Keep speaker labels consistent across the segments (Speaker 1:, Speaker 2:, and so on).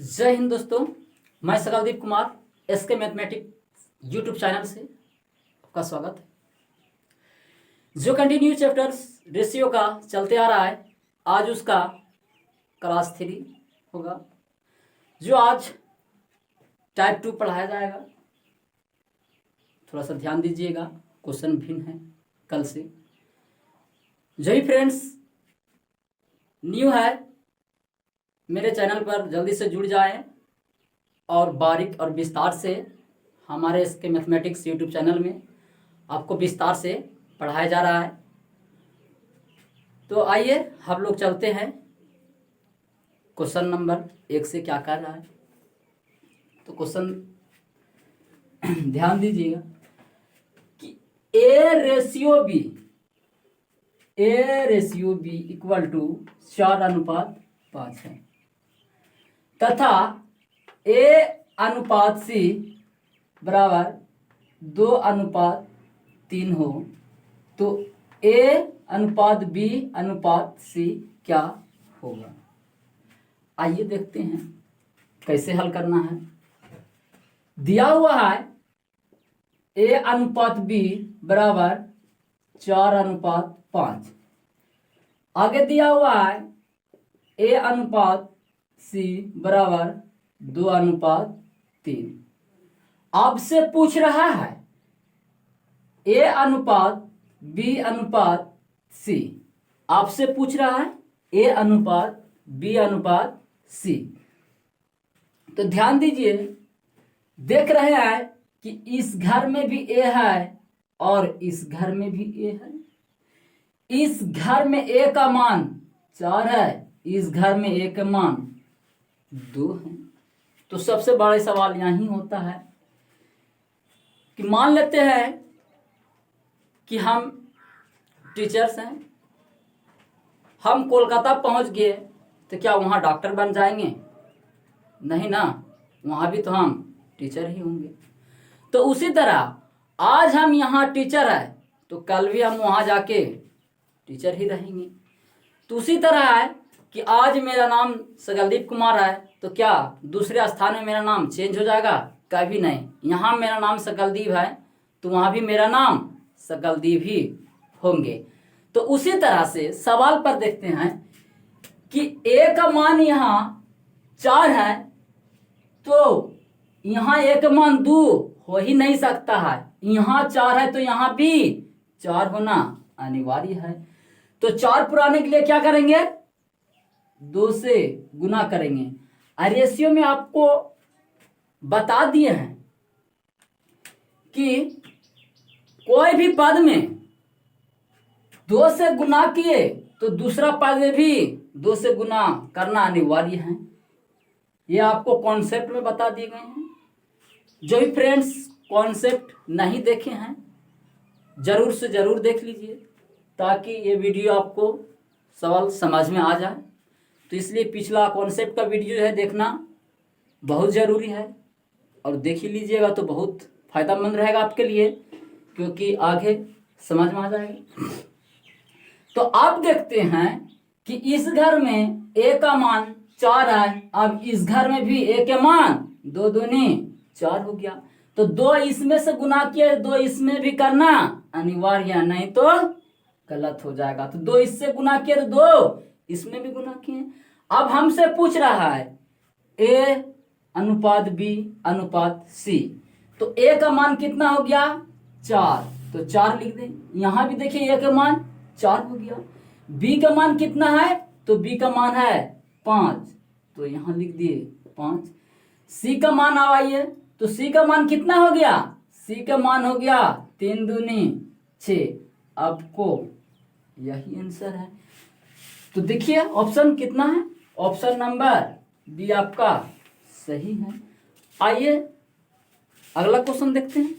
Speaker 1: जय हिंद दोस्तों, मैं Sakaldeep Kumar SK mathematics YouTube channel से आपका स्वागत है। जो कंटिन्यू चैप्टर्स रेशियो का चलते आ रहा है, आज उसका क्लास 3 होगा, जो आज टाइप 2 पढ़ाया जाएगा। थोड़ा सा ध्यान दीजिएगा, क्वेश्चन भिन्न है कल से। जो ही फ्रेंड्स न्यू है मेरे चैनल पर जल्दी से जुड़ जाएं और बारीक और विस्तार से हमारे इसके मैथमेटिक्स यूट्यूब चैनल में आपको विस्तार से पढ़ाया जा रहा है। तो आइए हम लोग चलते हैं क्वेश्चन नंबर 1 से क्या कर रहा है। तो क्वेश्चन ध्यान दीजिएगा कि A ratio B equal to 4:5 है तथा ए अनुपात सी बराबर 2:3 हो, तो ए अनुपात बी अनुपात सी क्या होगा। आइए देखते हैं कैसे हल करना है। दिया हुआ है ए अनुपात बी बराबर 4:5। आगे दिया हुआ है ए अनुपात सी बराबर 2:3। आपसे पूछ रहा है ए अनुपात बी अनुपात सी। आपसे पूछ रहा है ए अनुपात बी अनुपात सी। तो ध्यान दीजिए, देख रहे हैं कि इस घर में भी ए है और इस घर में भी ए है। इस घर में ए का मान 4 है, इस घर में ए का मान 2 है। तो सबसे बड़ा सवाल यही होता है कि मान लेते हैं कि हम टीचर्स हैं, हम कोलकाता पहुंच गए, तो क्या वहां डॉक्टर बन जाएंगे? नहीं ना, वहां भी तो हम टीचर ही होंगे। तो उसी तरह आज हम यहाँ टीचर है तो कल भी हम वहां जाके टीचर ही रहेंगे। तो उसी तरह है कि आज मेरा नाम सकलदीप कुमार है तो क्या दूसरे स्थान में मेरा नाम चेंज हो जाएगा? कभी नहीं। यहाँ मेरा नाम सकलदीप है तो वहाँ भी मेरा नाम सकलदीप ही होंगे। तो उसी तरह से सवाल पर देखते हैं कि ए का मान यहाँ 4 है, तो यहाँ ए का मान 2 हो ही नहीं सकता है। यहाँ 4 है तो यहाँ भी 4 होना अनिवार्य है। तो 4 पुराने के लिए क्या करेंगे? 2 से गुना करेंगे। रेशियो में आपको बता दिए हैं कि कोई भी पद में 2 से गुना किए तो दूसरा पद में भी 2 से गुना करना अनिवार्य है। ये आपको कॉन्सेप्ट में बता दिए गए हैं। जो भी फ्रेंड्स कॉन्सेप्ट नहीं देखे हैं जरूर से जरूर देख लीजिए, ताकि ये वीडियो आपको सवाल समझ में आ जाए। तो इसलिए पिछला कॉन्सेप्ट का वीडियो है देखना बहुत ज़रूरी है, और देख ही लीजिएगा तो बहुत फायदेमंद रहेगा आपके लिए, क्योंकि आगे समझ में आ जाएगा। तो आप देखते हैं कि इस घर में ए का मान 4 है, अब इस घर में भी ए के मान 2 दूनी 4 हो गया। तो 2 इसमें से गुना किए, 2 इसमें भी करना अनिवार्य, नहीं तो गलत हो जाएगा। तो 2 इससे गुना किए तो 2 इसमें भी गुना किए। अब हमसे पूछ रहा है ए अनुपात बी अनुपात सी। तो ए का मान कितना हो गया? 4, तो 4 लिख दें। यहां भी देखिए ए का मान 4 हो गया। बी का मान कितना है? तो बी का मान है 5, तो यहां लिख दिए 5। सी का मान आवाइए, तो सी का मान कितना हो गया? सी का मान हो गया 3 दूनी 6। आपको यही आंसर है। तो देखिए ऑप्शन कितना है? ऑप्शन नंबर बी आपका सही है। आइए अगला क्वेश्चन देखते हैं।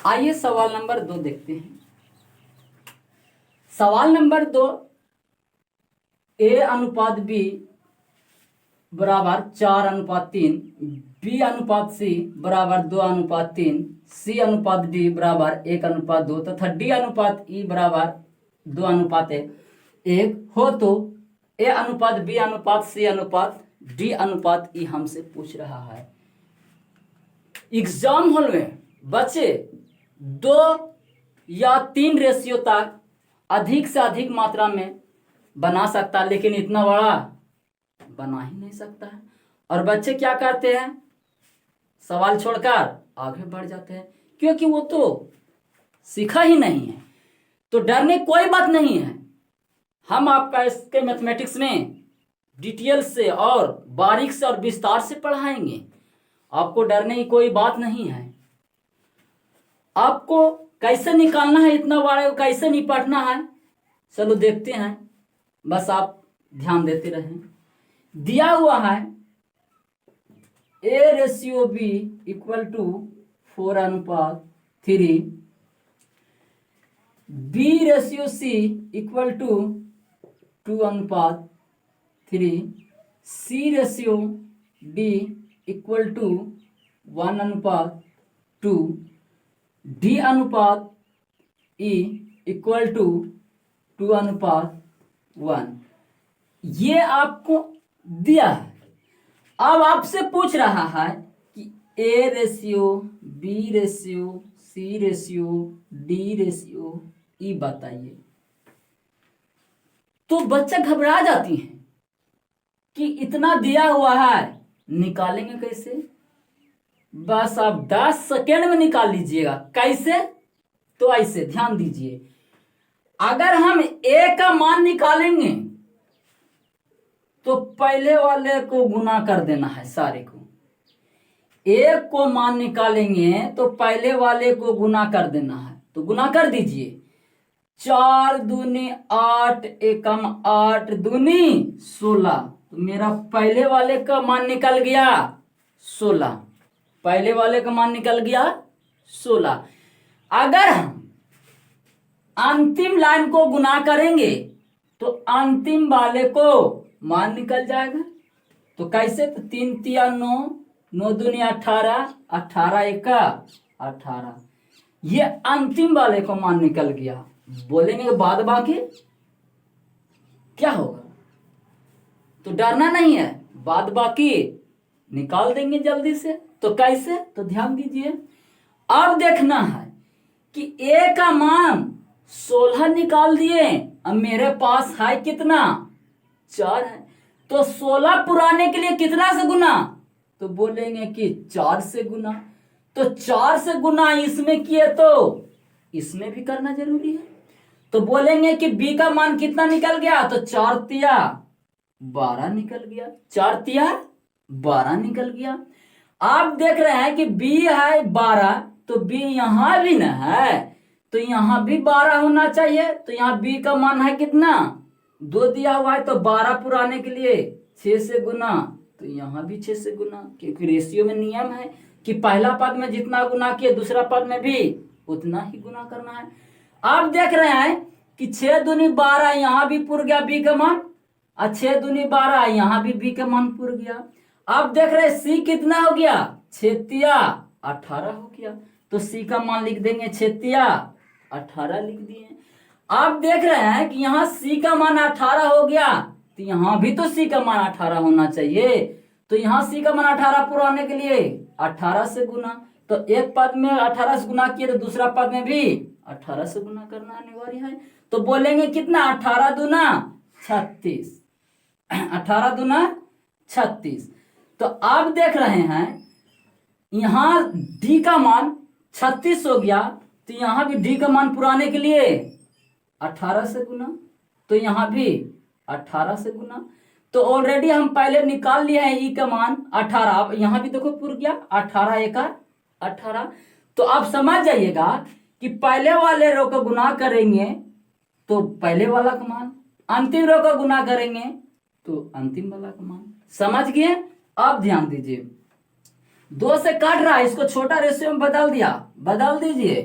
Speaker 1: आइए सवाल नंबर 2 देखते हैं। सवाल नंबर 2, ए अनुपात बी बराबर 4:3, बी अनुपात सी बराबर 2:3, सी अनुपात डी बराबर 1:2 तथा डी अनुपात ई बराबर 2:1 1 हो तो ए अनुपात बी अनुपात सी अनुपात डी अनुपात ई हमसे पूछ रहा है। एग्जाम हॉल में बच्चे 2 या 3 रेशियो तक अधिक से अधिक मात्रा में बना सकता, लेकिन इतना बड़ा बना ही नहीं सकता है। और बच्चे क्या करते हैं, सवाल छोड़कर आगे बढ़ जाते हैं, क्योंकि वो तो सीखा ही नहीं है। तो डरने कोई बात नहीं है, हम आपका इसके मैथमेटिक्स में डिटेल से और बारीक से और विस्तार से पढ़ाएंगे। आपको डरने की कोई बात नहीं है। आपको कैसे निकालना है, इतना बड़ा को कैसे निपटना है, चलो देखते हैं। बस आप ध्यान देते रहें। दिया हुआ है A ratio B equal to 4 अनुपात 3, B ratio C equal to 2 अनुपात 3, C ratio D equal to 1 अनुपात 2, डी अनुपात ई इक्वल टू 2 अनुपात 1। ये आपको दिया है। अब आपसे पूछ रहा है कि A ratio B ratio C ratio D ratio E बताइए। तो बच्चा घबरा जाती हैं कि इतना दिया हुआ है, निकालेंगे कैसे। बस आप 10 सेकेंड में निकाल लीजिएगा। कैसे, तो ऐसे ध्यान दीजिए। अगर हम ए का मान निकालेंगे तो पहले वाले को गुना कर देना है सारे को। एक को मान निकालेंगे तो पहले वाले को गुना कर देना है, तो गुना कर दीजिए। 4 दूनी 8 एकम 8 दूनी 16। तो मेरा पहले वाले का मान निकल गया 16। पहले वाले का मान निकल गया 16। अगर हम अंतिम लाइन को गुना करेंगे तो अंतिम वाले को मान निकल जाएगा। तो कैसे, तो 3 तिया 9, 9 दूनी 18, 18 एका 18। ये अंतिम वाले को मान निकल गया। बोलेंगे बाद बाकी क्या होगा, तो डरना नहीं है, बाद बाकी निकाल देंगे जल्दी से। तो कैसे, तो ध्यान दीजिए। अब देखना है कि ए का मान 16 निकाल दिए, अब मेरे पास है कितना, 4 है। तो 16 पुराने के लिए कितना से गुना, तो बोलेंगे कि 4 से गुना। तो 4 से गुना इसमें किए तो इसमें भी करना जरूरी है। तो बोलेंगे कि बी का मान कितना निकल गया, तो 4 तिया 12 निकल गया। 4 तिया 12 निकल गया। आप देख रहे हैं कि बी है 12, तो बी यहां भी ना है, तो यहां भी 12 होना चाहिए। तो यहां बी का मान है कितना, 2 दिया हुआ है, तो 12 पुराने के लिए 6 से गुना, तो यहां भी 6 से गुना, क्योंकि रेशियो में नियम है कि पहला पद में जितना गुना किए दूसरा पद में भी उतना ही गुना करना है। आप देख रहे हैं कि 6 दूनी 12 यहां भी पुर गया बी का मान, और 6 दूनी 12 यहां भी बी का मान पुर गया। आप देख रहे हैं सी कितना हो गया, 6 तिया 18 हो गया। तो सी का मान लिख देंगे 6 तिया 18 लिख दिए। आप देख रहे हैं कि यहाँ सी का मान 18 हो गया, तो यहाँ भी तो सी का मान 18 होना चाहिए। तो यहाँ सी का मान 18 पुराने के लिए 18 से गुना, तो एक पद में 18 से गुना किए तो दूसरा पद में भी 18 से गुना करना अनिवार्य है। तो बोलेंगे कितना, 18 दूना 36, 18 दूना 36। तो आप देख रहे हैं यहाँ डी का मान 36 हो गया, तो यहाँ भी डी का मान पुराने के लिए 18 से गुना, तो यहाँ भी 18 से गुना। तो ऑलरेडी हम पहले निकाल लिए हैं ई का मान 18। अब यहाँ भी देखो पुर गया 18 एका 18। तो आप समझ जाइएगा कि पहले वाले रो को गुना करेंगे तो पहले वाला का मान, अंतिम रो को गुना करेंगे तो अंतिम वाला का मान। समझ गए। अब ध्यान दीजिए, 2 से काट रहा है, इसको छोटा रेशियो में बदल दिया, बदल दीजिए।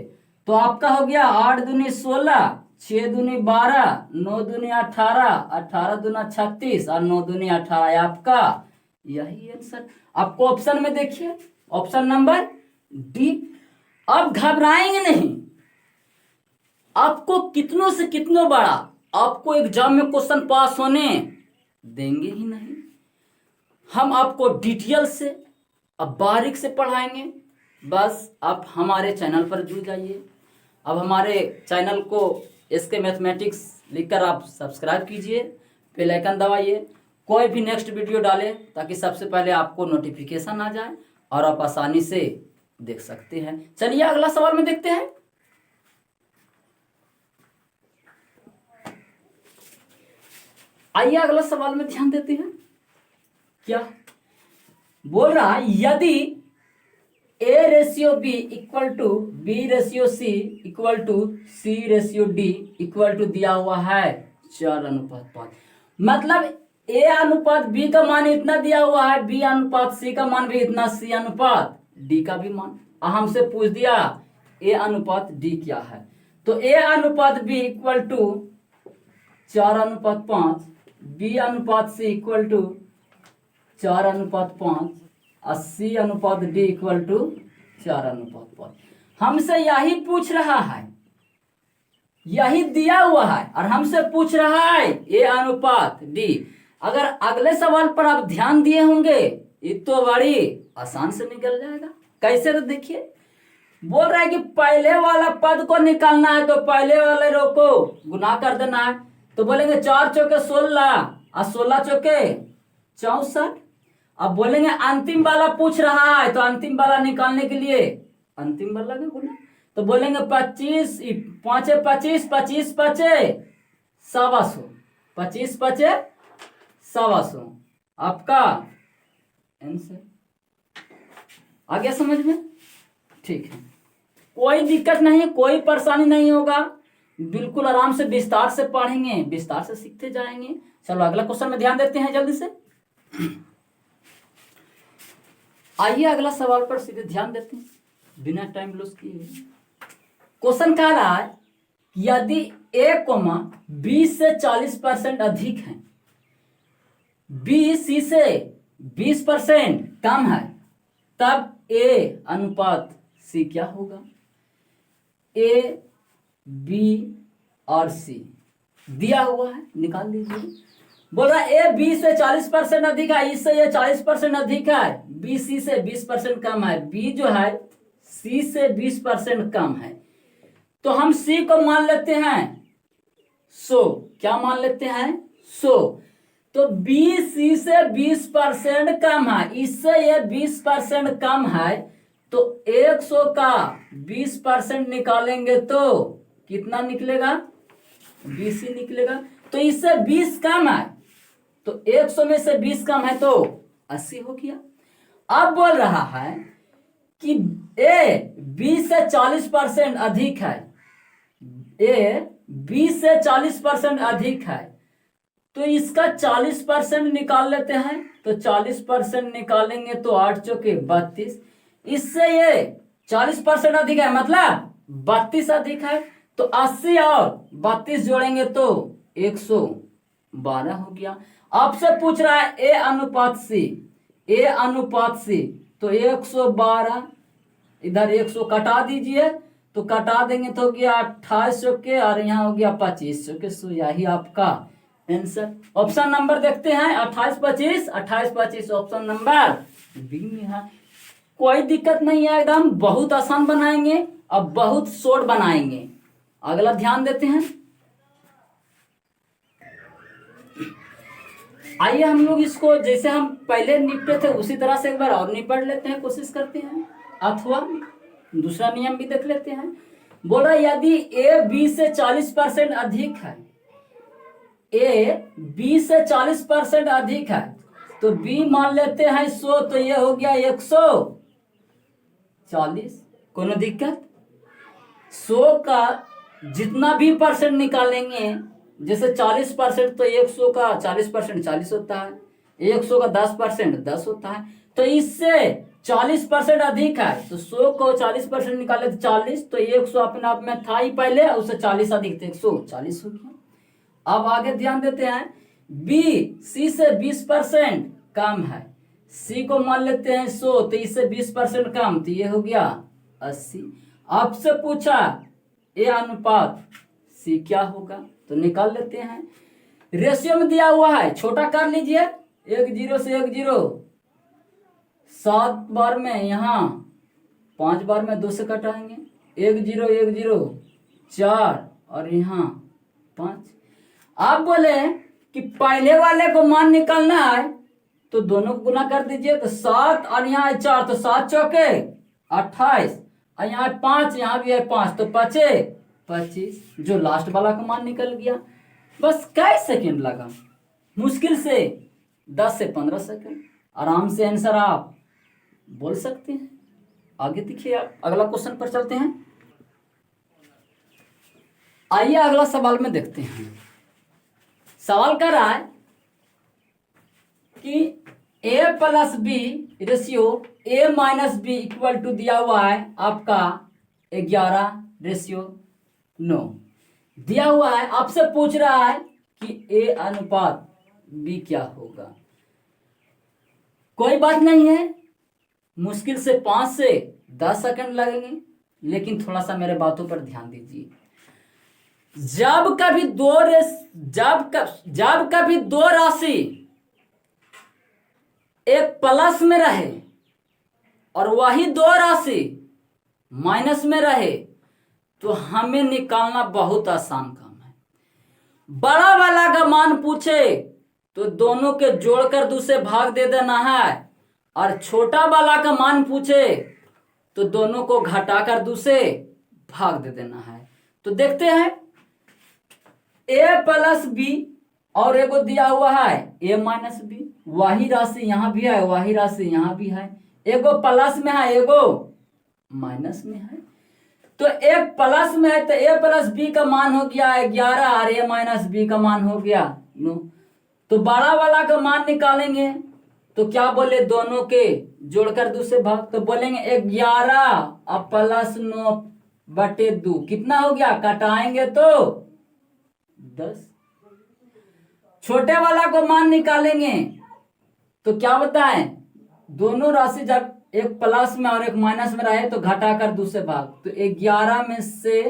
Speaker 1: तो आपका हो गया 8 दूनी 16, 6 दूनी 12, 9 दूनी 18, 18 दूना 36 और 9 दूनी 18। आपका यही आंसर। आपको ऑप्शन में देखिए, ऑप्शन नंबर डी। अब घबराएंगे नहीं, आपको कितनों से कितनों बड़ा आपको एग्जाम में क्वेश्चन पास होने देंगे ही नहीं। हम आपको डिटेल से अब बारीक से पढ़ाएंगे। बस आप हमारे चैनल पर जुड़ जाइए। अब हमारे चैनल को SK मैथमेटिक्स लिखकर आप सब्सक्राइब कीजिए, बेल आइकन दबाइए, कोई भी नेक्स्ट वीडियो डालें ताकि सबसे पहले आपको नोटिफिकेशन आ जाए और आप आसानी से देख सकते हैं। चलिए अगला सवाल में देखते हैं। आइए अगला सवाल में ध्यान देते हैं। क्या बोल रहा है, यदि A/B equal to B/C equal to C/D equal to दिया हुआ है 4:5। मतलब A/B का मान इतना दिया हुआ है, B/C का मान भी इतना, C/D का भी मान। हमसे पूछ दिया A/D क्या है, तो A/B equal to 4:5, B/C equal to 4:5 और C/D इक्वल टू 4:5। हमसे यही पूछ रहा है, यही दिया हुआ है और हमसे पूछ रहा है A/D। अगर अगले सवाल पर आप ध्यान दिए होंगे ये तो बड़ी आसान से निकल जाएगा। कैसे, तो देखिए बोल रहा है कि पहले वाला पद को निकालना है तो पहले वाले रो को गुना कर देना है। तो बोलेंगे 4 चौके 16 और 16 चौके 64। अब बोलेंगे अंतिम वाला पूछ रहा है तो अंतिम वाला निकालने के लिए अंतिम वाला का गुना, तो बोलेंगे 25 5 25 25 5 125, 25 5 125 आपका आंसर। आ गया समझ में? ठीक है, कोई दिक्कत नहीं, कोई परेशानी नहीं होगा, बिल्कुल आराम से विस्तार से पढ़ेंगे, विस्तार से सीखते जाएंगे। चलो अगला क्वेश्चन में ध्यान देते हैं जल्दी से। आइए अगला सवाल पर सीधे ध्यान देते हैं बिना टाइम लॉस किए। क्वेश्चन कह रहा है यदि A, B से 40% अधिक है, B C से 20% कम है, तब A/C क्या होगा? A, B और C दिया हुआ है, निकाल दीजिए। बोल रहा है A B से 40% अधिक है, इससे ये 40% अधिक है, B C से 20% कम है, B जो है C से 20% कम है। तो हम C को मान लेते हैं 100। क्या मान लेते हैं? 100। तो B C से 20% कम है, इससे ये 20% कम है, तो 100 का 20% निकालेंगे तो कितना निकलेगा? BC निकलेगा। तो इससे 20 कम है, तो 100 में से 20 कम है तो 80 हो गया। अब बोल रहा है कि A B से 40% अधिक है, A B से 40% अधिक है, तो इसका 40% निकाल लेते हैं। तो 40% निकालेंगे तो 8 चौके 32, इससे ये 40% अधिक है, मतलब 32 अधिक है, तो 80 और 32 जोड़ेंगे तो 112 हो गया। आपसे पूछ रहा है A/C, A/C, तो 112, इधर 100 कटा दीजिए, तो कटा देंगे तो हो गया 28 चौके और यहाँ हो गया 25 चौके। सो यही आपका आंसर। ऑप्शन नंबर देखते हैं 28 25, 28 25 ऑप्शन नंबर बी में है। कोई दिक्कत नहीं है, एकदम बहुत आसान बनाएंगे और बहुत शॉर्ट बनाएंगे। अगला ध्यान देते हैं। आइए हम लोग इसको जैसे हम पहले निपटे थे उसी तरह से एक बार और निपट लेते हैं, कोशिश करते हैं, अथवा दूसरा नियम भी देख लेते हैं। बोल रहा है यदि A B से 40% अधिक है, A B से 40% अधिक है, तो B मान लेते हैं 100, तो ये हो गया 140। कोनो दिक्कत? 100 का जितना भी परसेंट निकालेंगे, जैसे 40% तो 100 का 40% 40 होता है, 100 का 10% 10 होता है, तो इससे 40% अधिक है, तो 100 को 40% निकाले तो 40, तो 100 अपने आप में था ही पहले, उससे 40 अधिक थे 140 हो गया। अब आगे ध्यान देते हैं, B C से 20% कम है, C को मान लेते हैं 100, तो इससे 20% कम, तो ये हो गया 80। आपसे पूछा A/C क्या होगा? तो निकाल लेते हैं। रेशियो में दिया हुआ है, छोटा कर लीजिए, 1 0 से 1 0, 7 बार में यहाँ 5 बार में 2 से कटाएंगे, 1 0 1 0 4 और यहाँ 5। आप बोले कि पहले वाले को मान निकालना है तो दोनों को गुना कर दीजिए, तो 7 और यहाँ 4, तो 7 चौके 28 और यहाँ 5, यहाँ भी है 5, तो 5 25, जो लास्ट वाला का मान निकल गया। बस कई सेकंड लगा, मुश्किल से 10 से 15 सेकंड, आराम से आंसर आप बोल सकते हैं। आगे देखिए, अगला क्वेश्चन पर चलते हैं। आइए अगला सवाल में देखते हैं। सवाल कर रहा है कि a plus B ratio a minus B equal to दिया हुआ है आपका 11 रेशियो 9 दिया हुआ है। आपसे पूछ रहा है कि a अनुपात b क्या होगा। कोई बात नहीं है, मुश्किल से 5 से 10 सेकंड लगेंगे, लेकिन थोड़ा सा मेरे बातों पर ध्यान दीजिए। जब कभी दो राशि एक प्लस में रहे और वही दो राशि माइनस में रहे तो हमें निकालना बहुत आसान काम है। बड़ा वाला का मान पूछे तो दोनों के जोड़कर दूसरे भाग दे देना है, और छोटा वाला का मान पूछे तो दोनों को घटाकर दूसरे भाग दे देना है। तो देखते हैं, a प्लस बी और एगो दिया हुआ है a माइनस बी, वही राशि यहाँ भी है, वही राशि यहाँ भी है, एगो प्लस में है एगो माइनस में है। तो एक प्लस में है तो a प्लस बी का मान हो गया 11 और a माइनस बी का मान हो गया 9। तो बड़ा वाला का मान निकालेंगे तो क्या बोले, दोनों के जोड़कर दूसरे भाग, तो बोलेंगे 11 और प्लस 9 बटे 2 कितना हो गया, कटाएंगे तो 10। छोटे वाला को मान निकालेंगे तो क्या बताएं, दोनों राशि जब एक प्लस में और एक माइनस में रहे तो घटाकर दूसरे भाग, तो 11 में से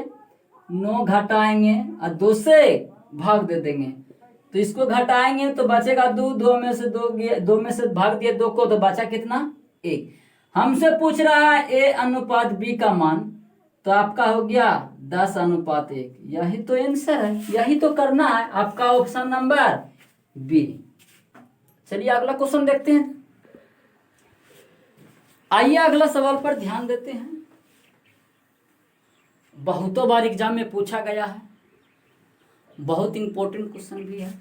Speaker 1: 9 घटाएंगे और 2 से भाग दे देंगे, तो इसको घटाएंगे तो बचेगा 2, 2 में से भाग दिए 2 को, तो बचा कितना 1। हमसे पूछ रहा है a अनुपात b का मान, तो आपका हो गया 10 अनुपात 1। यही तो आंसर है, यही तो करना है आपका ऑप्शन नंबर बी। चलिए अगला क्वेश्चन देखते हैं। आइए अगला सवाल पर ध्यान देते हैं। बहुतों बार एग्जाम में पूछा गया है, बहुत इंपॉर्टेंट क्वेश्चन भी है।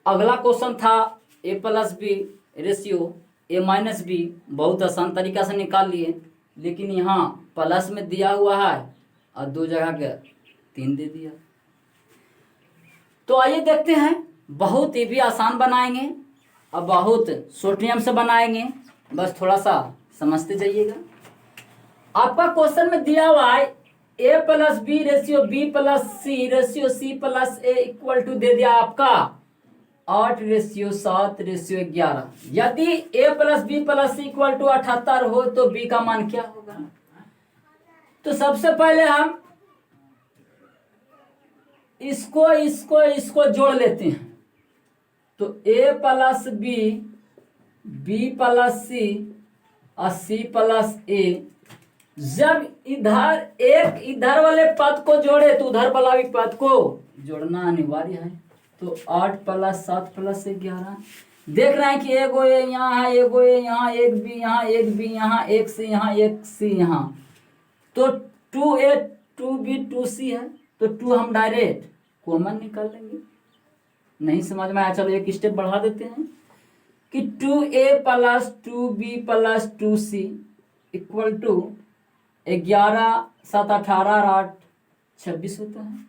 Speaker 1: अगला क्वेश्चन था a plus B ratio a minus B, बहुत आसान तरीका से निकाल लिए, लेकिन यहाँ प्लस में दिया हुआ है और 2 जगह के 3 दे दिया। तो आइए देखते हैं, बहुत ही भी आसान बनाएंगे और बहुत शॉर्ट नियम से बनाएंगे, बस थोड़ा सा समझते जाइएगा। आपका क्वेश्चन में दिया हुआ है a plus B ratio b plus C ratio c plus a equal to दे दिया आपका 8 रेशियो 7 रेशियो 11। यदि a plus B plus C equal to 78 हो तो b का मान क्या होगा। तो सबसे पहले हम इसको जोड़ लेते हैं, तो a plus B B plus C और सी प्लस ए। जब इधर वाले पद को जोड़े तो उधर वाला भी पद को जोड़ना अनिवार्य है। तो 8 प्लस 7 प्लस 11, देख रहे हैं कि एगो ए यहाँ है, एगो ए यहाँ, एक बी यहाँ, एक बी यहाँ, एक सी यहाँ, एक सी यहाँ, तो 2a 2b 2c है, तो 2 हम डायरेक्ट कॉमन निकाल लेंगे। नहीं समझ में आया, चलो एक स्टेप बढ़ा देते हैं कि 2a plus 2b plus 2c equal to 11 7 18 और 8 26 होता है।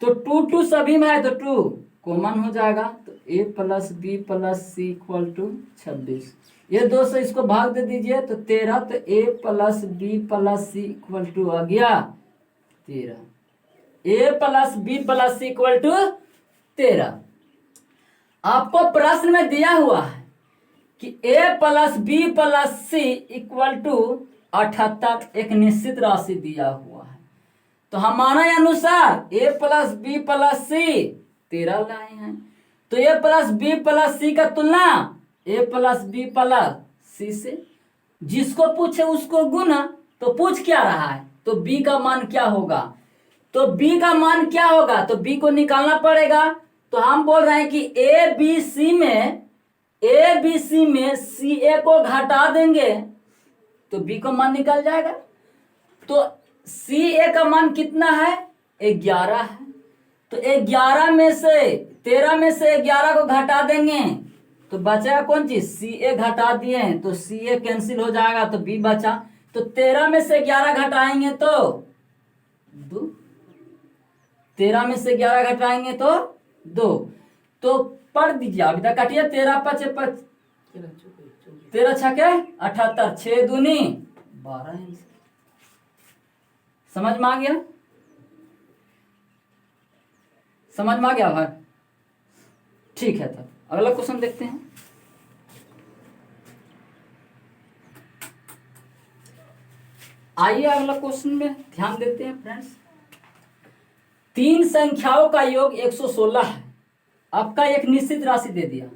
Speaker 1: तो 2 सभी में है तो 2 कॉमन हो जाएगा, तो a plus b plus C equal to 26। ये 2 से इसको भाग दे दीजिए तो 13, तो a plus b plus C equal to आ गया 13। a plus b plus C equal to 13। आपको प्रश्न में दिया हुआ है कि a plus B plus C equal to 78, एक निश्चित राशि दिया हुआ है। तो हमारे अनुसार ए प्लस बी प्लस सी 13 लाए हैं। तो ए प्लस बी प्लस सी का तुलना ए प्लस बी प्लस सी से। जिसको पूछे उसको गुना। तो पूछ क्या रहा है, तो बी का मान क्या होगा, तो बी का मान क्या होगा, तो बी को निकालना पड़ेगा। तो हम बोल रहे हैं कि ए बी सी में सी ए को घटा देंगे तो बी का मान निकल जाएगा। तो सी ए का मान कितना है, 11 है। तो 11 में से 13 में से 11 को घटा देंगे तो बचेगा कौन चीज, सी ए घटा दिए हैं तो सी ए कैंसिल हो जाएगा तो बी बचा। तो 13 में से 11 घटाएंगे तो 2, 13 में से 11 घटाएंगे तो 2। तो पढ़ दीजिए अभी तक काटिए। 13 5 13 छके 78, 6 दूनी 12 है। समझ में आ गया, समझ में आ गया भाई? ठीक है, तब अगला क्वेश्चन देखते हैं। आइए अगला क्वेश्चन में ध्यान देते हैं फ्रेंड्स। 3 संख्याओं का योग 116 है। आपका एक निश्चित राशि दे दिया।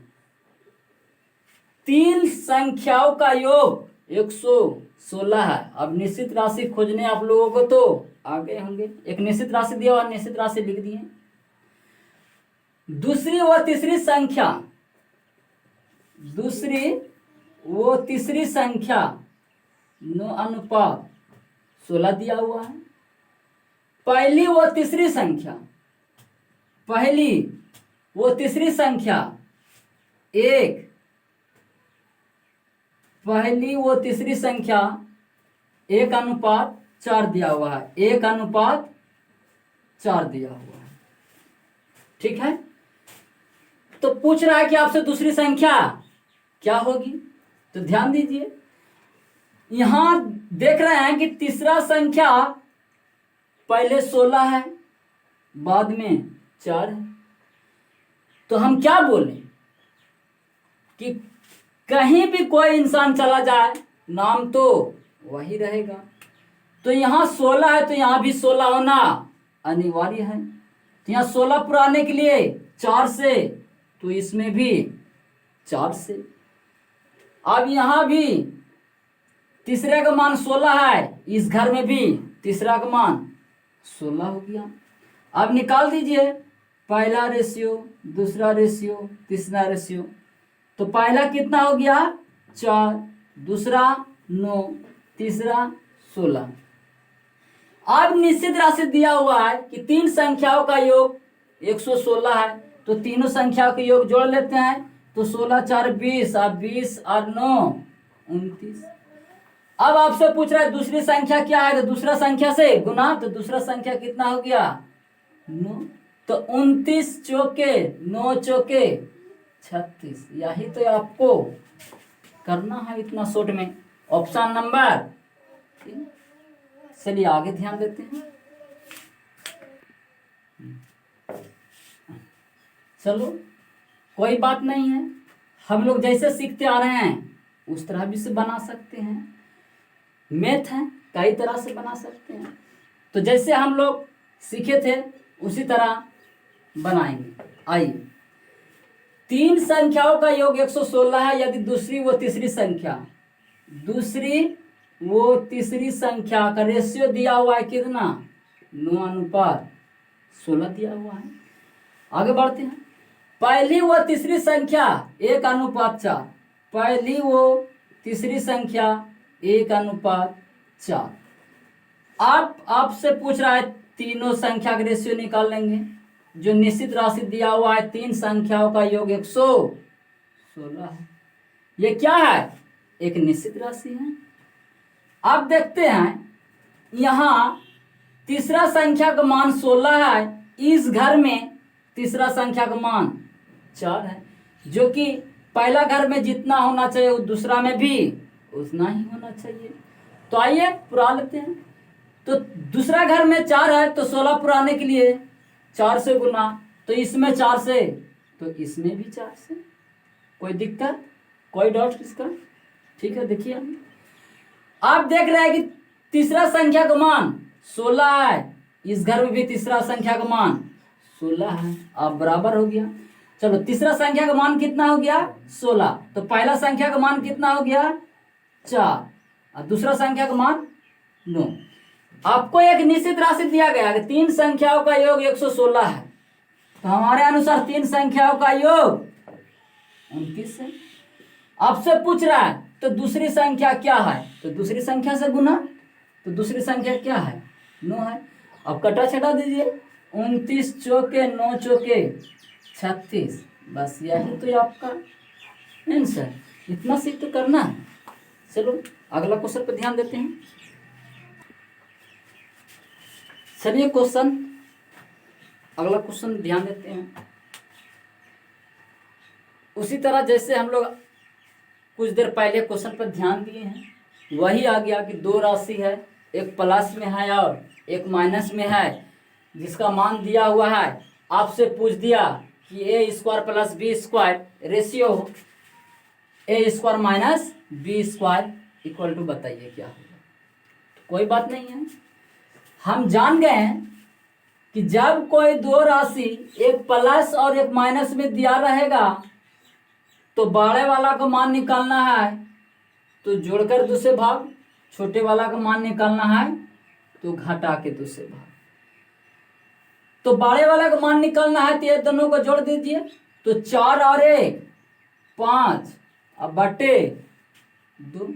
Speaker 1: 3 संख्याओं का योग 116 है। अब निश्चित राशि खोजने आप लोगों को तो आगे होंगे। एक निश्चित राशि दिया और निश्चित राशि लिख दिए। दूसरी व तीसरी संख्या 9 अनुपात 16 दिया हुआ है। पहली व तीसरी संख्या 1 अनुपात 4 दिया हुआ है। 1 अनुपात 4 दिया हुआ है। ठीक है, तो पूछ रहा है कि आपसे दूसरी संख्या क्या होगी। तो ध्यान दीजिए, यहां देख रहे हैं कि तीसरा संख्या पहले 16 है, बाद में 4 है। तो हम क्या बोले कि कहीं भी कोई इंसान चला जाए नाम तो वही रहेगा। तो यहाँ 16 है तो यहाँ भी 16 होना अनिवार्य है। तो यहाँ 16 पुराने के लिए 4 से, तो इसमें भी 4 से। अब यहाँ भी तीसरे का मान 16 है, इस घर में भी तीसरा का मान 16 हो गया। अब निकाल दीजिए पहला रेशियो, दूसरा रेशियो, तीसरा रेशियो। तो पहला कितना हो गया 4, दूसरा 9, तीसरा 16। अब निश्चित राशि दिया हुआ है कि 3 संख्याओं का योग 116 है। तो तीनों संख्याओं के योग जोड़ लेते हैं। तो 16 4 20 और 20 और 9 29। अब आपसे पूछ रहा है दूसरी संख्या क्या है, तो दूसरा संख्या से गुना। तो दूसरा संख्या कितना हो गया 9। तो 29 चौके 9 चौके 36। यही तो आपको करना है इतना शॉर्ट में। Option number 3। चलिए आगे ध्यान देते हैं। चलो कोई बात नहीं है, हम लोग जैसे सीखते आ रहे हैं उस तरह भी से बना सकते हैं। मैथ है, कई तरह से बना सकते हैं। तो जैसे हम लोग सीखे थे उसी तरह बनाएंगे। आइए, 3 संख्याओं का योग 116 है। यदि दूसरी व तीसरी संख्या का रेशियो दिया हुआ है कितना 9 अनुपात 16 दिया हुआ है। आगे बढ़ते हैं। पहली व तीसरी संख्या 1 अनुपात 4। पहली व तीसरी संख्या 1 अनुपात 4। आपसे पूछ रहा है तीनों संख्या का रेशियो निकाल लेंगे। जो निश्चित राशि दिया हुआ है 3 संख्याओं का योग 116 है। ये क्या है, एक निश्चित राशि है। अब देखते हैं, यहाँ तीसरा संख्या का मान 16 है। इस घर में तीसरा संख्या का मान 4 है, जो कि पहला घर में जितना होना चाहिए वो दूसरा में भी उतना ही होना चाहिए। तो आइए पुरा लेते हैं। तो दूसरा घर में 4 है तो 16 पुराने के लिए 4 से गुना। तो इसमें 4 से, तो इसमें भी 4 से। कोई दिक्कत, कोई डाउट इसका? ठीक है, देखिए आप देख रहे हैं कि तीसरा संख्या का मान 16 है। इस घर में भी तीसरा संख्या का मान 16 है। अब बराबर हो गया। चलो तीसरा संख्या का मान कितना हो गया 16, तो पहला संख्या का मान कितना हो गया 4 और दूसरा संख्या का मान 9। आपको एक निश्चित राशि दिया गया है, 3 संख्याओं का योग 116 है, तो हमारे अनुसार 3 संख्याओं का योग 29 है। आपसे पूछ रहा है तो दूसरी संख्या क्या है, तो दूसरी संख्या से गुना, तो दूसरी संख्या क्या है 9 है। अब कटा छटा दीजिए, 29 चौके 9 चौके 36, बस यही तो आपका आंसर। इतना सी तो करना है। चलो अगला क्वेश्चन पर ध्यान देते हैं। चलिए अगला क्वेश्चन ध्यान देते हैं। उसी तरह जैसे हम लोग कुछ देर पहले क्वेश्चन पर ध्यान दिए हैं, वही आ गया कि 2 राशि है, एक प्लस में है और एक माइनस में है, जिसका मान दिया हुआ है। आपसे पूछ दिया कि A square plus B square ratio A square minus B square equal to बताइए क्या होगा। कोई बात नहीं है, हम जान गए हैं कि जब कोई 2 राशि एक प्लस और एक माइनस में दिया रहेगा तो बड़े वाला का मान निकालना है तो जोड़कर 2 से भाग, छोटे वाला का मान निकालना है तो घटा के 2 से भाग। तो बड़े वाला का मान निकालना है तो ये दोनों को जोड़ दीजिए, तो 4 और 1 5 अब बटे 2।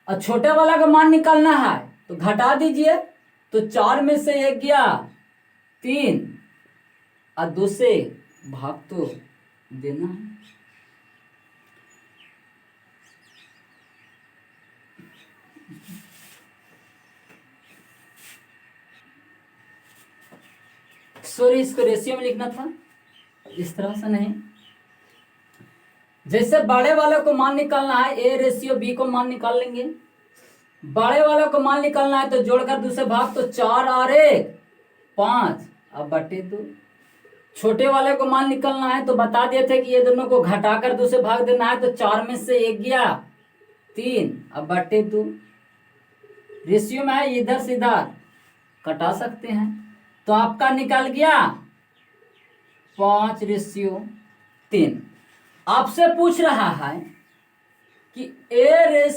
Speaker 1: और छोटे वाला का मान निकालना है तो घटा दीजिए, तो 4 में से 1 गया 3 और 2 से भाग तो देना है। सॉरी, इसको रेशियो में लिखना था, इस तरह से नहीं। जैसे बड़े वाले को मान निकालना है, ए रेशियो बी को मान निकाल लेंगे। बड़े वाले को मान निकालना है तो जोड़कर 2 से भाग, तो 4 और 1 5 अब बटे 2। छोटे वाले को मान निकालना है तो बता दिए थे कि ये दोनों को घटाकर 2 से भाग देना है, तो 4 में से 1 गया 3 अब बटे 2। रेशियो में है, इधर से इधर कटा सकते हैं, तो आपका निकल गया 5:3। आपसे पूछ रहा है कि A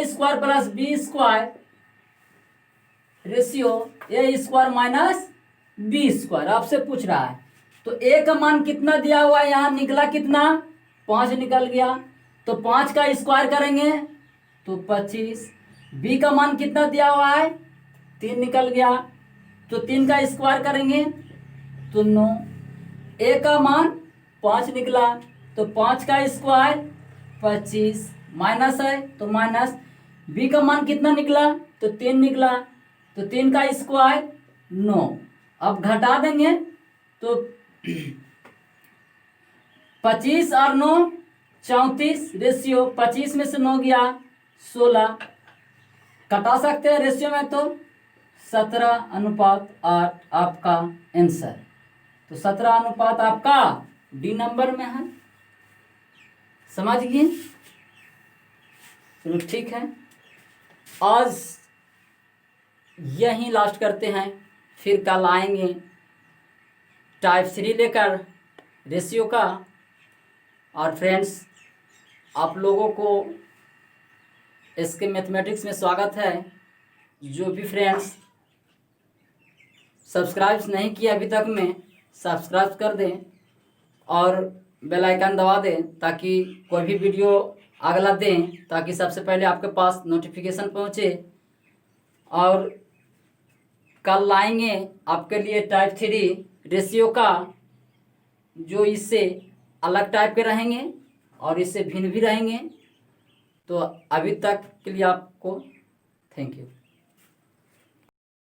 Speaker 1: square plus B square ratio A square minus B square आपसे पूछ रहा है। तो ए का मान कितना दिया हुआ है, यहाँ निकला कितना 5 निकल गया, तो 5 का स्क्वायर करेंगे तो 25। बी का मान कितना दिया हुआ है 3 निकल गया, तो 3 का स्क्वायर करेंगे तो 9। ए का मान 5 निकला, तो 5 का स्क्वायर 25, माइनस है तो माइनस। बी का मान कितना निकला तो 3 निकला, तो 3 का स्क्वायर 9। अब घटा देंगे तो 25 और 9 34, रेशियो 25 में से 9 गया 16, कटा सकते हैं रेशियो में, तो 17:8 आपका आंसर। तो 17 आपका डी नंबर में है, समझ गए। चलो ठीक है, आज यहीं लास्ट करते हैं, फिर कल आएंगे टाइप 3 लेकर रेशियो का। और फ्रेंड्स, आप लोगों को इसके मैथमेटिक्स में स्वागत है। जो भी फ्रेंड्स सब्सक्राइब नहीं किया अभी तक में, सब्सक्राइब कर दें और बेल आइकन दबा दें, ताकि कोई भी वीडियो अगला दें ताकि सबसे पहले आपके पास नोटिफिकेशन पहुंचे। और कल लाएंगे आपके लिए टाइप 3 रेशियो का, जो इससे अलग टाइप के रहेंगे और इससे भिन्न भी रहेंगे। तो अभी तक के लिए आपको थैंक यू।